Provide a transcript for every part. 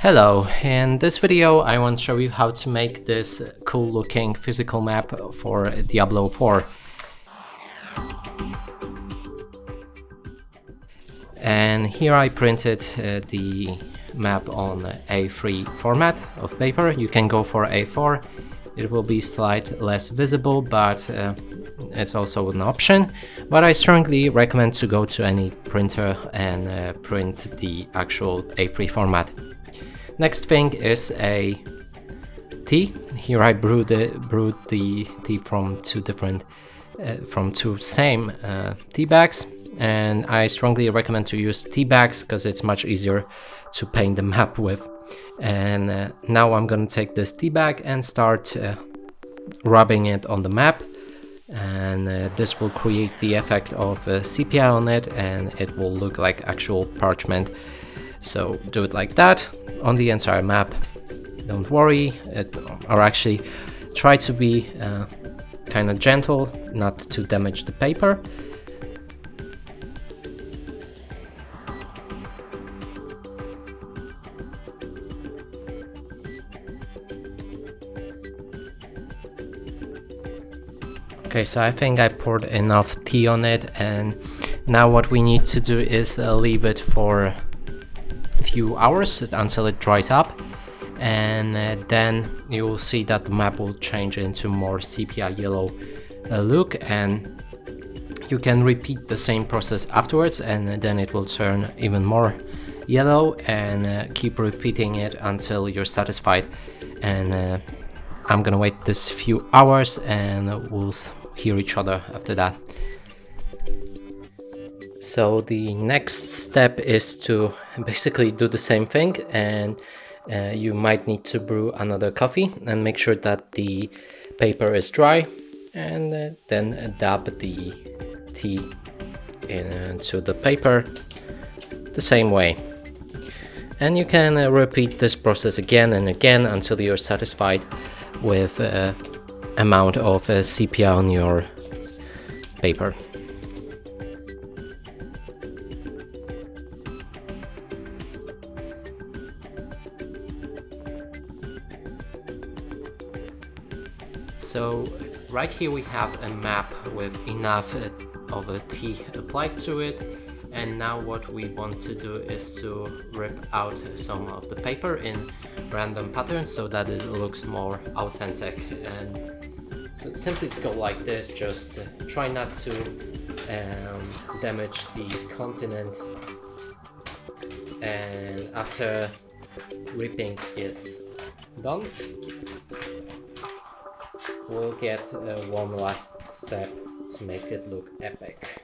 Hello, in this video I want to show you how to make this cool looking physical map for Diablo 4. And here I printed the map on A3 format of paper. You can go for A4, it will be slightly less visible, but it's also an option. But I strongly recommend to go to any printer and print the actual A3 format. Next thing is a tea. Here I brewed the tea from two same tea bags, and I strongly recommend to use tea bags because it's much easier to paint the map with. And now I'm gonna take this tea bag and start rubbing it on the map, and this will create the effect of sepia on it, and it will look like actual parchment. So do it like that on the entire map. Don't worry, or actually try to be kind of gentle, not to damage the paper. Okay, so I think I poured enough tea on it, and now what we need to do is leave it for few hours until it dries up, and then you will see that the map will change into more sepia yellow look, and you can repeat the same process afterwards, and then it will turn even more yellow, and keep repeating it until you're satisfied. And I'm gonna wait this few hours and we'll hear each other after that. So the next step is to basically do the same thing, and you might need to brew another coffee and make sure that the paper is dry, and then dab the tea into the paper the same way. And you can repeat this process again and again until you're satisfied with amount of sepia on your paper. So right here we have a map with enough of a tea applied to it, and now what we want to do is to rip out some of the paper in random patterns so that it looks more authentic. And so simply go like this, just try not to damage the continent, and after ripping is done, we'll get one last step to make it look epic.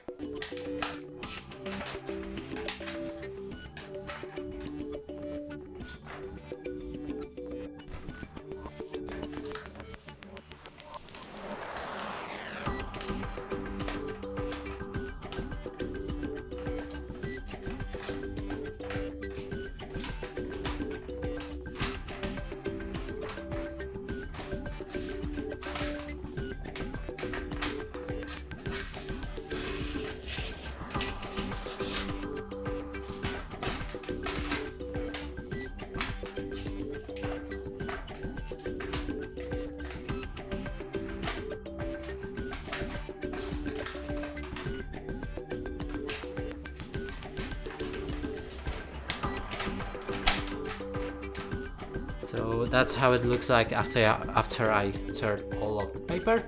So that's how it looks like after I turned all of the paper.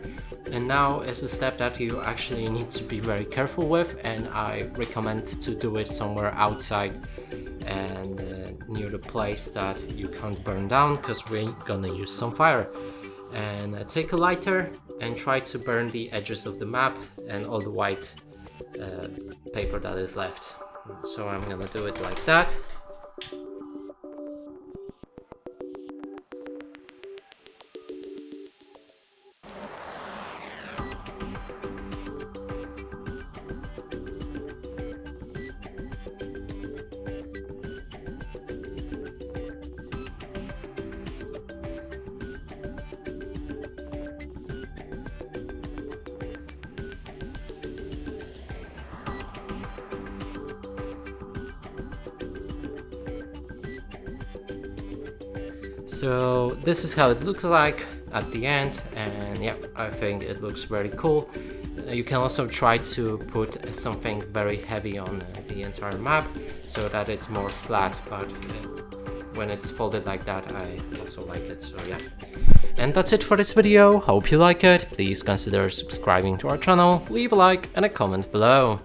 And now is a step that you actually need to be very careful with, and I recommend to do it somewhere outside and near the place that you can't burn down, because we're gonna use some fire. And take a lighter and try to burn the edges of the map and all the white paper that is left. So I'm gonna do it like that. So this is how it looks like at the end, and yeah, I think it looks very cool. You can also try to put something very heavy on the entire map so that it's more flat, but when it's folded like that, I also like it, so yeah. And that's it for this video. Hope you like it. Please consider subscribing to our channel, leave a like and a comment below.